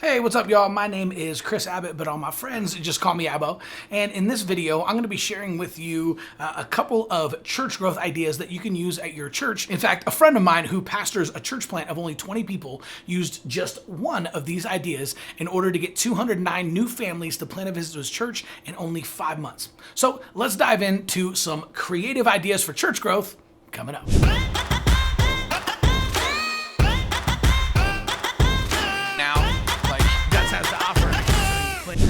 Hey, what's up, y'all? My name is Chris Abbott, but all my friends just call me Abbo. And in this video, I'm going to be sharing with you a couple of church growth ideas that you can use at your church. In fact, a friend of mine who pastors a church plant of only 20 people used just one of these ideas in order to get 209 new families to plan a visit to his church in only 5 months. So let's dive into some creative ideas for church growth coming up.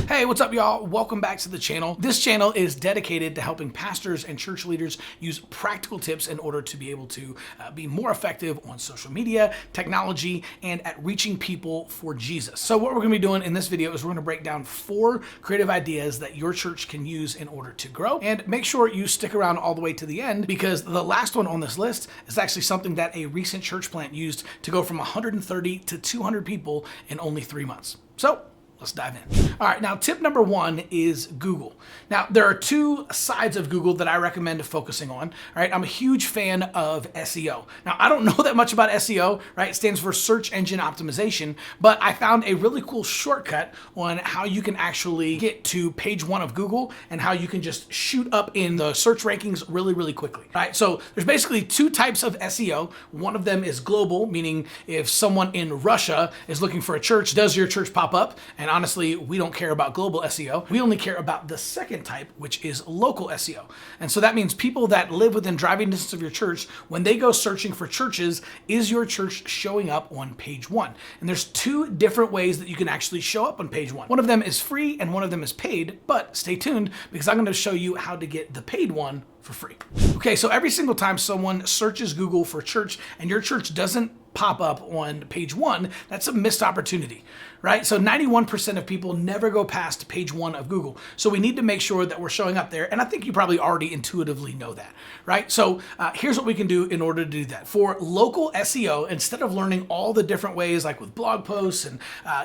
Hey, what's up, y'all? Welcome back to the channel. This channel is dedicated to helping pastors and church leaders use practical tips in order to be able to be more effective on social media, technology, and at reaching people for Jesus. So what we're going to be doing in this video is we're going to break down 4 creative ideas that your church can use in order to grow. And make sure you stick around all the way to the end, because the last one on this list is actually something that a recent church plant used to go from 130 to 200 people in only 3 months. So let's dive in. All right, now tip number 1 is Google. Now, there are 2 sides of Google that I recommend focusing on. All right, I'm a huge fan of SEO. Now, I don't know that much about SEO, right? It stands for search engine optimization, but I found a really cool shortcut on how you can actually get to page 1 of Google and how you can just shoot up in the search rankings really, really quickly. All right, so there's basically 2 types of SEO. One of them is global, meaning if someone in Russia is looking for a church, does your church pop up? And honestly, we don't care about global SEO. We only care about the second type, which is local SEO. And so that means people that live within driving distance of your church, when they go searching for churches, is your church showing up on page 1? And there's 2 different ways that you can actually show up on page 1. One of them is free and one of them is paid, but stay tuned because I'm going to show you how to get the paid one for free. Okay, so every single time someone searches Google for church and your church doesn't pop up on page 1, that's a missed opportunity, right? So 91% of people never go past page 1 of Google. So we need to make sure that we're showing up there. And I think you probably already intuitively know that, right? So here's what we can do in order to do that. For local SEO, instead of learning all the different ways, like with blog posts and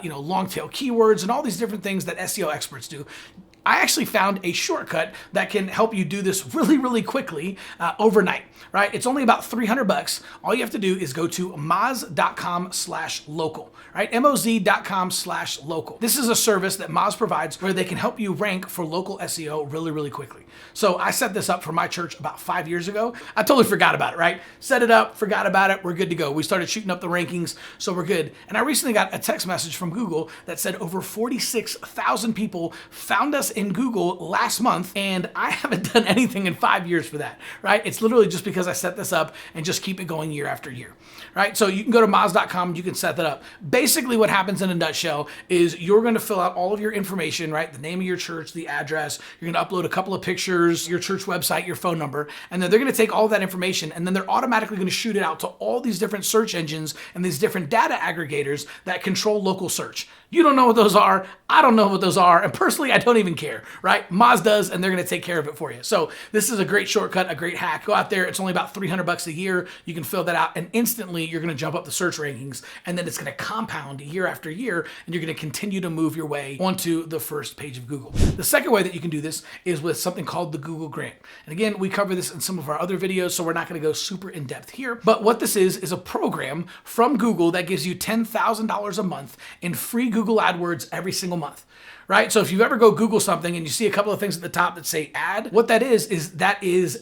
long tail keywords and all these different things that SEO experts do, I actually found a shortcut that can help you do this really, really quickly overnight, right? It's only about $300. All you have to do is go to moz.com/local, right? moz.com/local. This is a service that Moz provides where they can help you rank for local SEO really, really quickly. So I set this up for my church about 5 years ago. I totally forgot about it, right? Set it up, forgot about it, we're good to go. We started shooting up the rankings, so we're good. And I recently got a text message from Google that said over 46,000 people found us in Google last month, and I haven't done anything in 5 years for that, right? It's literally just because I set this up and just keep it going year after year, right? So you can go to moz.com, you can set that up. Basically what happens in a nutshell is you're going to fill out all of your information, right? The name of your church, the address, you're going to upload a couple of pictures, your church website, your phone number, and then they're going to take all of that information and then they're automatically going to shoot it out to all these different search engines and these different data aggregators that control local search. You don't know what those are. I don't know what those are. And personally, I don't even care, right? Moz does, and they're going to take care of it for you. So this is a great shortcut, a great hack. Go out there. It's only about $300 a year. You can fill that out, and instantly you're going to jump up the search rankings, and then it's going to compound year after year, and you're going to continue to move your way onto the first page of Google. The second way that you can do this is with something called the Google Grant. And again, we cover this in some of our other videos, so we're not going to go super in depth here. But what this is a program from Google that gives you $10,000 a month in free Google AdWords every single month, right? So if you ever go Google something and you see a couple of things at the top that say ad, what that is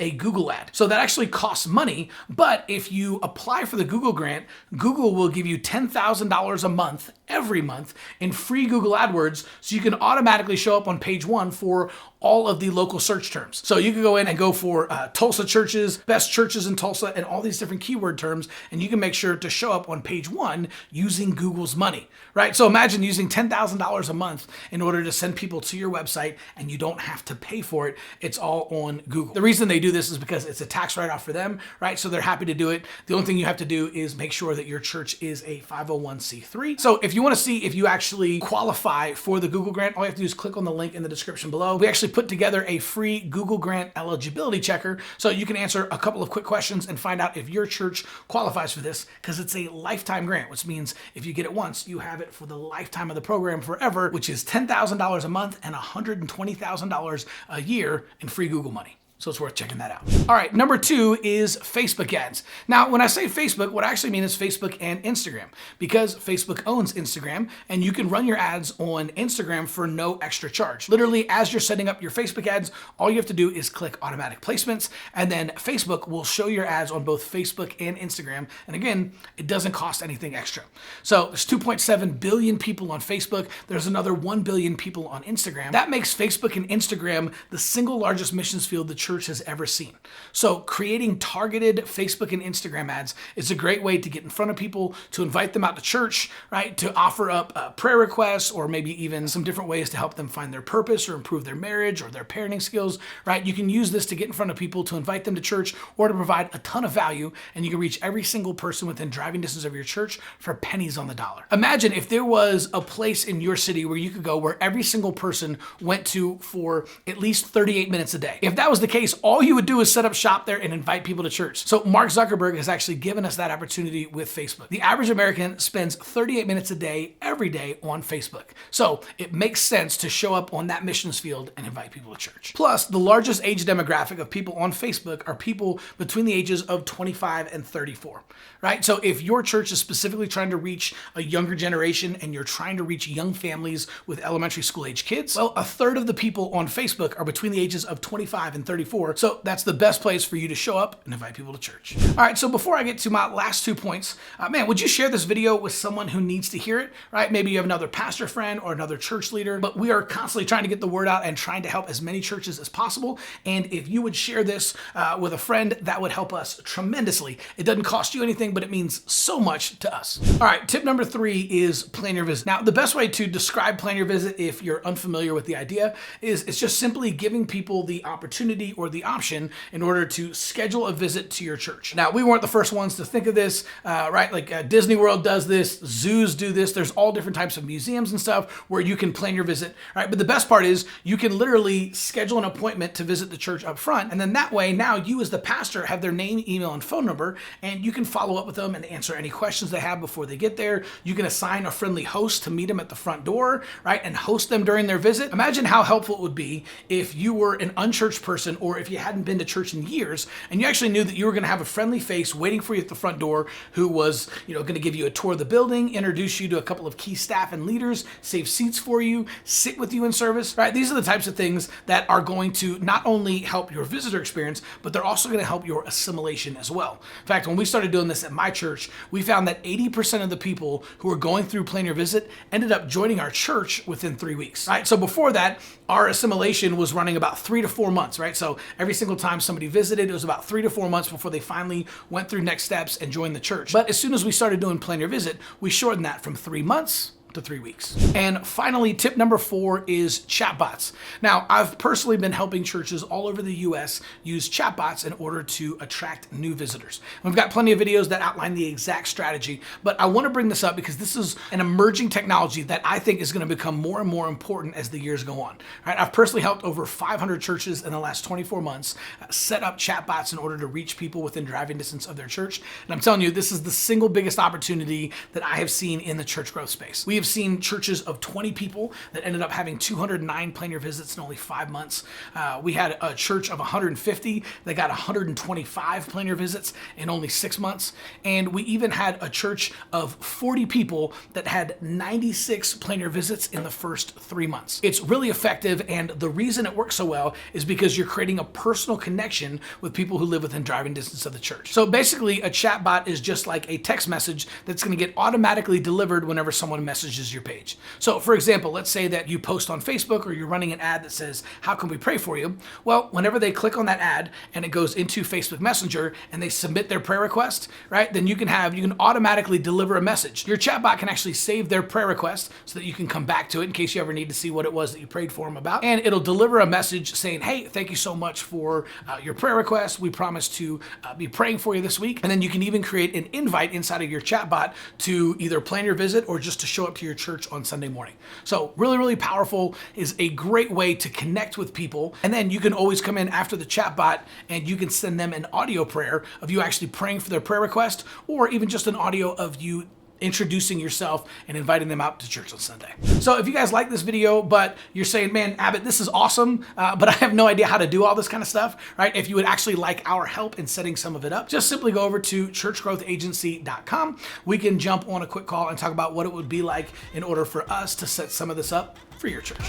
a Google ad. So that actually costs money, but if you apply for the Google Grant, Google will give you $10,000 a month, every month, in free Google AdWords, so you can automatically show up on page 1 for all of the local search terms. So you can go in and go for Tulsa churches, best churches in Tulsa, and all these different keyword terms, and you can make sure to show up on page 1 using Google's money, right? So imagine using $10,000 a month in order to send people to your website, and you don't have to pay for it. It's all on Google. The reason they do this is because it's a tax write-off for them, right? So they're happy to do it. The only thing you have to do is make sure that your church is a 501c3. So if you want to see if you actually qualify for the Google Grant, all you have to do is click on the link in the description below. We actually put together a free Google Grant eligibility checker so you can answer a couple of quick questions and find out if your church qualifies for this, because it's a lifetime grant, which means if you get it once, you have it for the lifetime of the program forever, which is $10,000 a month and $120,000 a year in free Google money. So it's worth checking that out. All right, number 2 is Facebook ads. Now, when I say Facebook, what I actually mean is Facebook and Instagram, because Facebook owns Instagram and you can run your ads on Instagram for no extra charge. Literally, as you're setting up your Facebook ads, all you have to do is click automatic placements, and then Facebook will show your ads on both Facebook and Instagram. And again, it doesn't cost anything extra. So there's 2.7 billion people on Facebook. There's another 1 billion people on Instagram. That makes Facebook and Instagram the single largest missions field the church has ever seen. So creating targeted Facebook and Instagram ads is a great way to get in front of people, to invite them out to church, right? To offer up prayer requests, or maybe even some different ways to help them find their purpose or improve their marriage or their parenting skills, right? You can use this to get in front of people, to invite them to church, or to provide a ton of value, and you can reach every single person within driving distance of your church for pennies on the dollar. Imagine if there was a place in your city where you could go where every single person went to for at least 38 minutes a day. If that was the case, all you would do is set up shop there and invite people to church. So Mark Zuckerberg has actually given us that opportunity with Facebook. The average American spends 38 minutes a day, every day on Facebook. So it makes sense to show up on that missions field and invite people to church. Plus, the largest age demographic of people on Facebook are people between the ages of 25 and 34, right? So if your church is specifically trying to reach a younger generation and you're trying to reach young families with elementary school age kids, well, a third of the people on Facebook are between the ages of 25 and 34. So that's the best place for you to show up and invite people to church. All right, so before I get to my last 2 points, man, would you share this video with someone who needs to hear it, right? Maybe you have another pastor friend or another church leader, but we are constantly trying to get the word out and trying to help as many churches as possible. And if you would share this with a friend, that would help us tremendously. It doesn't cost you anything, but it means so much to us. All right, tip number 3 is plan your visit. Now, the best way to describe plan your visit, if you're unfamiliar with the idea, is it's just simply giving people the opportunity or the option in order to schedule a visit to your church. Now, we weren't the first ones to think of this, right? Like Disney World does this, zoos do this. There's all different types of museums and stuff where you can plan your visit, right? But the best part is you can literally schedule an appointment to visit the church up front. And then that way, now you as the pastor have their name, email, and phone number, and you can follow up with them and answer any questions they have before they get there. You can assign a friendly host to meet them at the front door, right? And host them during their visit. Imagine how helpful it would be if you were an unchurched person, or if you hadn't been to church in years, and you actually knew that you were going to have a friendly face waiting for you at the front door who was, going to give you a tour of the building, introduce you to a couple of key staff and leaders, save seats for you, sit with you in service, right? These are the types of things that are going to not only help your visitor experience, but they're also going to help your assimilation as well. In fact, when we started doing this at my church, we found that 80% of the people who were going through Plan Your Visit ended up joining our church within 3 weeks, right? So before that, our assimilation was running about 3 to 4 months, right? So every single time somebody visited, it was about 3 to 4 months before they finally went through next steps and joined the church. But as soon as we started doing Plan Your Visit, we shortened that from 3 months to 3 weeks. And finally, tip number 4 is chatbots. Now, I've personally been helping churches all over the US use chatbots in order to attract new visitors. We've got plenty of videos that outline the exact strategy, but I want to bring this up because this is an emerging technology that I think is going to become more and more important as the years go on. Right? I've personally helped over 500 churches in the last 24 months set up chatbots in order to reach people within driving distance of their church. And I'm telling you, this is the single biggest opportunity that I have seen in the church growth space. We have seen churches of 20 people that ended up having 209 Plan Your Visits in only 5 months. We had a church of 150 that got 125 Plan Your Visits in only 6 months. And we even had a church of 40 people that had 96 Plan Your Visits in the first 3 months. It's really effective, and the reason it works so well is because you're creating a personal connection with people who live within driving distance of the church. So basically, a chatbot is just like a text message that's going to get automatically delivered whenever someone messages your page. So for example, let's say that you post on Facebook or you're running an ad that says, "How can we pray for you?" Well, whenever they click on that ad and it goes into Facebook Messenger and they submit their prayer request, right? Then you can automatically deliver a message. Your chatbot can actually save their prayer request so that you can come back to it in case you ever need to see what it was that you prayed for them about. And it'll deliver a message saying, "Hey, thank you so much for your prayer request. We promise to be praying for you this week." And then you can even create an invite inside of your chatbot to either plan your visit or just to show up to your church on Sunday morning. So really, really powerful, is a great way to connect with people. And then you can always come in after the chatbot and you can send them an audio prayer of you actually praying for their prayer request, or even just an audio of you introducing yourself and inviting them out to church on Sunday. So if you guys like this video, but you're saying, man, Abbott, this is awesome, but I have no idea how to do all this kind of stuff, right? If you would actually like our help in setting some of it up, just simply go over to churchgrowthagency.com. We can jump on a quick call and talk about what it would be like in order for us to set some of this up for your church.